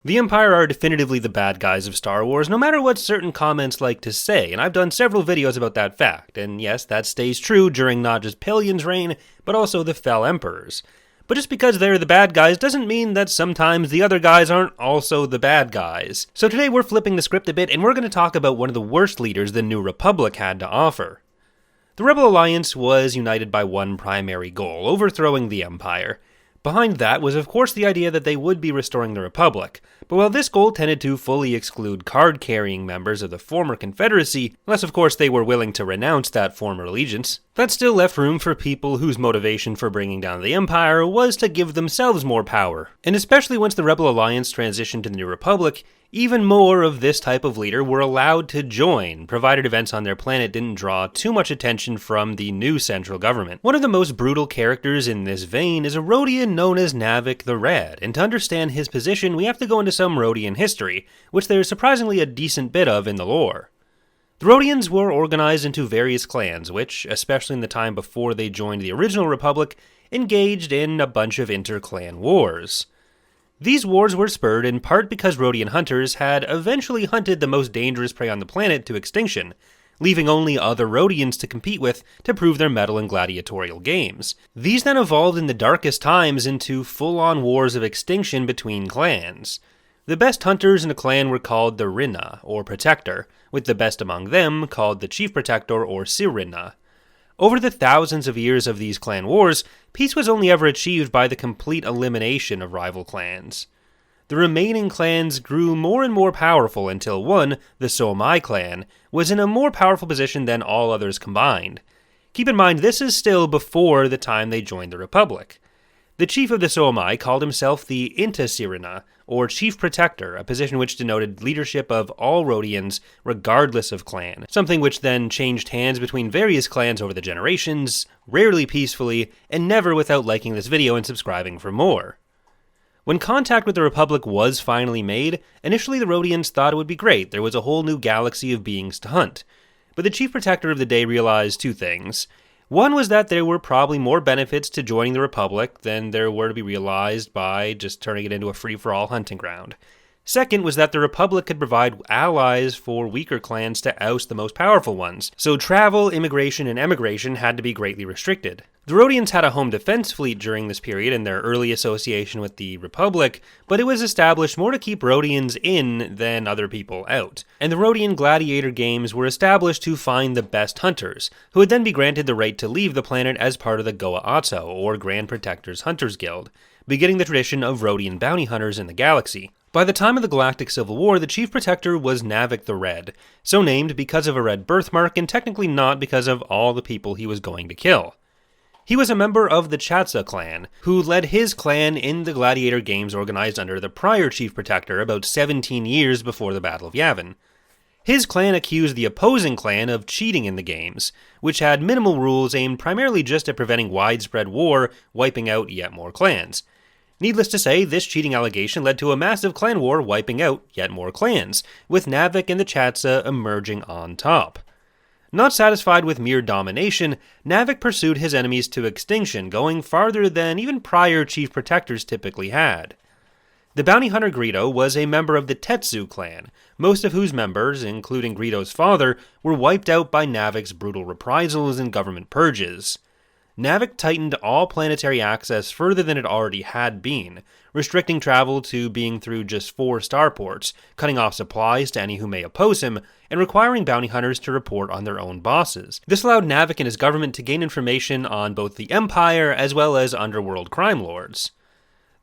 The Empire are definitively the bad guys of Star Wars, no matter what certain comments like to say, and I've done several videos about that fact, and yes, that stays true during not just Pillion's reign, but also the Fel Emperors. But just because they're the bad guys doesn't mean that sometimes the other guys aren't also the bad guys. So today we're flipping the script a bit, and we're going to talk about one of the worst leaders the New Republic had to offer. The Rebel Alliance was united by one primary goal: overthrowing the Empire. Behind that was of course the idea that they would be restoring the Republic, but while this goal tended to fully exclude card-carrying members of the former Confederacy, unless of course they were willing to renounce that former allegiance, that still left room for people whose motivation for bringing down the Empire was to give themselves more power. And especially once the Rebel Alliance transitioned to the New Republic, even more of this type of leader were allowed to join, provided events on their planet didn't draw too much attention from the new central government. One of the most brutal characters in this vein is a Rodian known as Navic the Red, and to understand his position we have to go into some Rodian history, which there's surprisingly a decent bit of in the lore. The Rodians were organized into various clans, which, especially in the time before they joined the original Republic, engaged in a bunch of inter-clan wars. These wars were spurred in part because Rodian hunters had eventually hunted the most dangerous prey on the planet to extinction, leaving only other Rodians to compete with to prove their mettle in gladiatorial games. These then evolved in the darkest times into full-on wars of extinction between clans. The best hunters in a clan were called the Rinna, or Protector, with the best among them called the Chief Protector, or Sirinna. Over the thousands of years of these clan wars, peace was only ever achieved by the complete elimination of rival clans. The remaining clans grew more and more powerful until one, the Somai clan, was in a more powerful position than all others combined. Keep in mind, this is still before the time they joined the Republic. The chief of the Somai called himself the Intasirina, or Chief Protector, a position which denoted leadership of all Rodians regardless of clan, something which then changed hands between various clans over the generations, rarely peacefully, and never without liking this video and subscribing for more. When contact with the Republic was finally made, initially the Rodians thought it would be great, there was a whole new galaxy of beings to hunt. But the Chief Protector of the day realized two things. One was that there were probably more benefits to joining the Republic than there were to be realized by just turning it into a free-for-all hunting ground. Second was that the Republic could provide allies for weaker clans to oust the most powerful ones, so travel, immigration, and emigration had to be greatly restricted. The Rodians had a home defense fleet during this period in their early association with the Republic, but it was established more to keep Rodians in than other people out. And the Rodian gladiator games were established to find the best hunters, who would then be granted the right to leave the planet as part of the Goa Atso, or Grand Protector's Hunters Guild, beginning the tradition of Rodian bounty hunters in the galaxy. By the time of the Galactic Civil War, the Chief Protector was Navic the Red, so named because of a red birthmark and technically not because of all the people he was going to kill. He was a member of the Chatsa clan, who led his clan in the gladiator games organized under the prior Chief Protector about 17 years before the Battle of Yavin. His clan accused the opposing clan of cheating in the games, which had minimal rules aimed primarily just at preventing widespread war, wiping out yet more clans. Needless to say, this cheating allegation led to a massive clan war wiping out yet more clans, with Navic and the Chatsa emerging on top. Not satisfied with mere domination, Navic pursued his enemies to extinction, going farther than even prior Chief Protectors typically had. The bounty hunter Greedo was a member of the Tetsu clan, most of whose members, including Greedo's father, were wiped out by Navic's brutal reprisals and government purges. Navic tightened all planetary access further than it already had been, restricting travel to being through just 4 starports, cutting off supplies to any who may oppose him, and requiring bounty hunters to report on their own bosses. This allowed Navic and his government to gain information on both the Empire as well as underworld crime lords.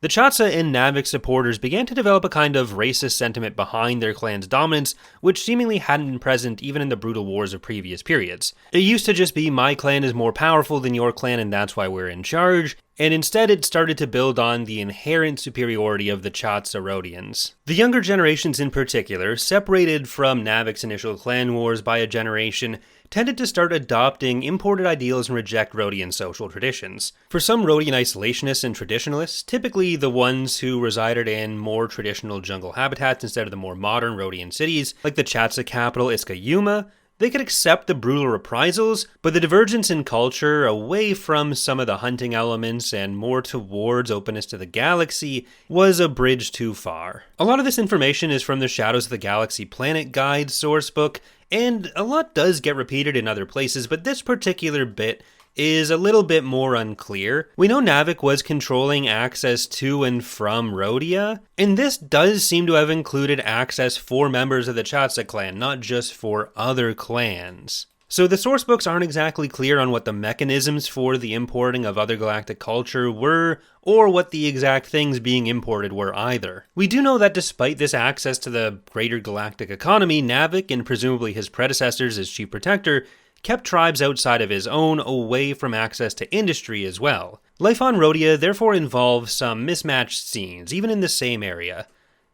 The Chatsa and Navic supporters began to develop a kind of racist sentiment behind their clan's dominance, which seemingly hadn't been present even in the brutal wars of previous periods. It used to just be, my clan is more powerful than your clan and that's why we're in charge, and instead it started to build on the inherent superiority of the Chatsa Rodians. The younger generations in particular, separated from Navic's initial clan wars by a generation, tended to start adopting imported ideals and reject Rodian social traditions. For some Rodian isolationists and traditionalists, typically the ones who resided in more traditional jungle habitats instead of the more modern Rodian cities, like the Chatsa capital Iskayuma, They could accept the brutal reprisals, but the divergence in culture away from some of the hunting elements and more towards openness to the galaxy was a bridge too far. A lot of this information is from the Shadows of the Galaxy Planet Guide sourcebook, and a lot does get repeated in other places, but this particular bit is a little bit more unclear. We know Navic was controlling access to and from Rodia, and this does seem to have included access for members of the Chatsa clan, not just for other clans. So the sourcebooks aren't exactly clear on what the mechanisms for the importing of other galactic culture were, or what the exact things being imported were either. We do know that despite this access to the greater galactic economy, Navic, and presumably his predecessors as Chief Protector, kept tribes outside of his own away from access to industry as well. Life on Rodia therefore involves some mismatched scenes, even in the same area.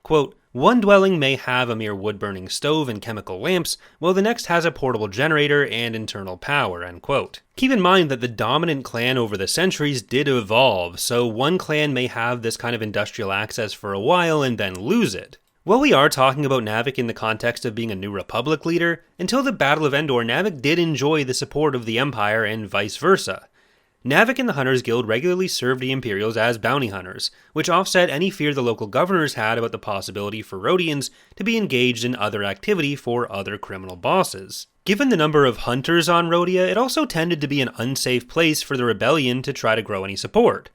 Quote, one dwelling may have a mere wood-burning stove and chemical lamps, while the next has a portable generator and internal power, end quote. Keep in mind that the dominant clan over the centuries did evolve, so one clan may have this kind of industrial access for a while and then lose it. While we are talking about Navic in the context of being a New Republic leader, until the Battle of Endor, Navic did enjoy the support of the Empire and vice versa. Navic and the Hunters Guild regularly served the Imperials as bounty hunters, which offset any fear the local governors had about the possibility for Rodians to be engaged in other activity for other criminal bosses. Given the number of hunters on Rodia, it also tended to be an unsafe place for the rebellion to try to grow any support.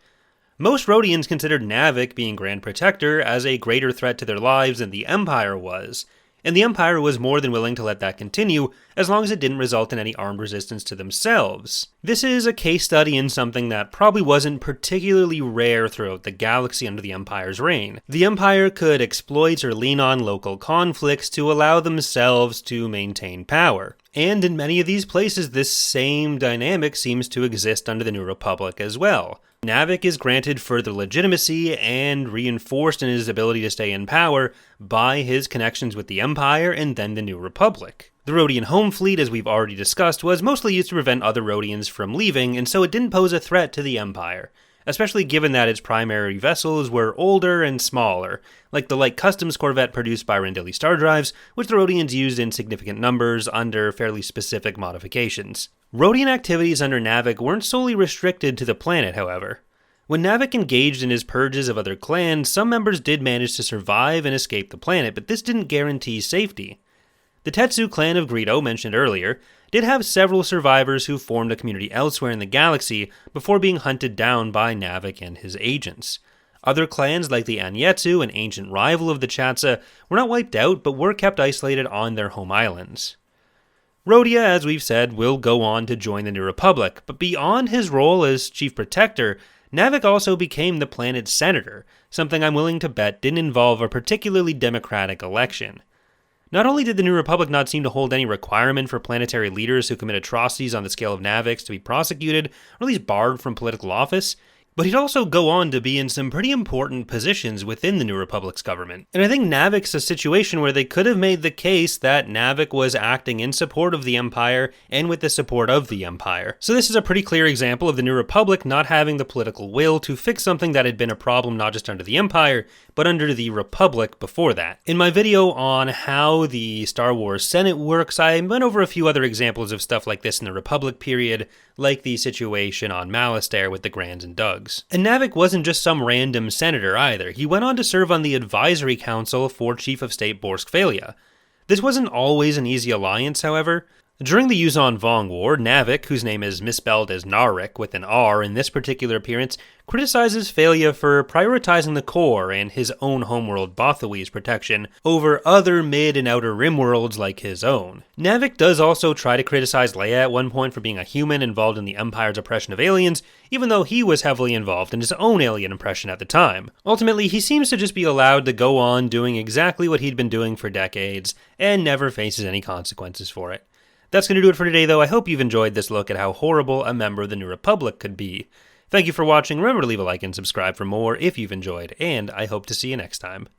Most Rodians considered Navic, being Grand Protector, as a greater threat to their lives than the Empire was, and the Empire was more than willing to let that continue as long as it didn't result in any armed resistance to themselves. This is a case study in something that probably wasn't particularly rare throughout the galaxy under the Empire's reign. The Empire could exploit or lean on local conflicts to allow themselves to maintain power. And in many of these places, this same dynamic seems to exist under the New Republic as well. Navic is granted further legitimacy and reinforced in his ability to stay in power by his connections with the Empire and then the New Republic. The Rodian home fleet, as we've already discussed, was mostly used to prevent other Rodians from leaving, and so it didn't pose a threat to the Empire, especially given that its primary vessels were older and smaller, like the light customs corvette produced by Rendili Star Drives, which the Rodians used in significant numbers under fairly specific modifications. Rodian activities under Navic weren't solely restricted to the planet, however. When Navic engaged in his purges of other clans, some members did manage to survive and escape the planet, but this didn't guarantee safety. The Tetsu clan of Greedo, mentioned earlier, did have several survivors who formed a community elsewhere in the galaxy before being hunted down by Navic and his agents. Other clans, like the Anyetsu, an ancient rival of the Chatsa, were not wiped out, but were kept isolated on their home islands. Rodia, as we've said, will go on to join the New Republic, but beyond his role as Chief Protector, Navic also became the planet's senator, something I'm willing to bet didn't involve a particularly democratic election. Not only did the New Republic not seem to hold any requirement for planetary leaders who commit atrocities on the scale of Navic's to be prosecuted, or at least barred from political office, but he'd also go on to be in some pretty important positions within the New Republic's government. And I think Navic's a situation where they could have made the case that Navic was acting in support of the Empire and with the support of the Empire. So this is a pretty clear example of the New Republic not having the political will to fix something that had been a problem not just under the Empire, but under the Republic before that. In my video on how the Star Wars Senate works, I went over a few other examples of stuff like this in the Republic period, like the situation on Malastare with the Grands and Dugs. And Navic wasn't just some random senator either. He went on to serve on the Advisory Council for Chief of State Borsk Phalia. This wasn't always an easy alliance, however. During the Yuzon Vong War, Navic, whose name is misspelled as Narek with an R in this particular appearance, criticizes Phalia for prioritizing the core and his own homeworld Bothawi's protection over other mid and outer rim worlds like his own. Navic does also try to criticize Leia at one point for being a human involved in the Empire's oppression of aliens, even though he was heavily involved in his own alien oppression at the time. Ultimately, he seems to just be allowed to go on doing exactly what he'd been doing for decades, and never faces any consequences for it. That's going to do it for today, though. I hope you've enjoyed this look at how horrible a member of the New Republic could be. Thank you for watching. Remember to leave a like and subscribe for more if you've enjoyed, and I hope to see you next time.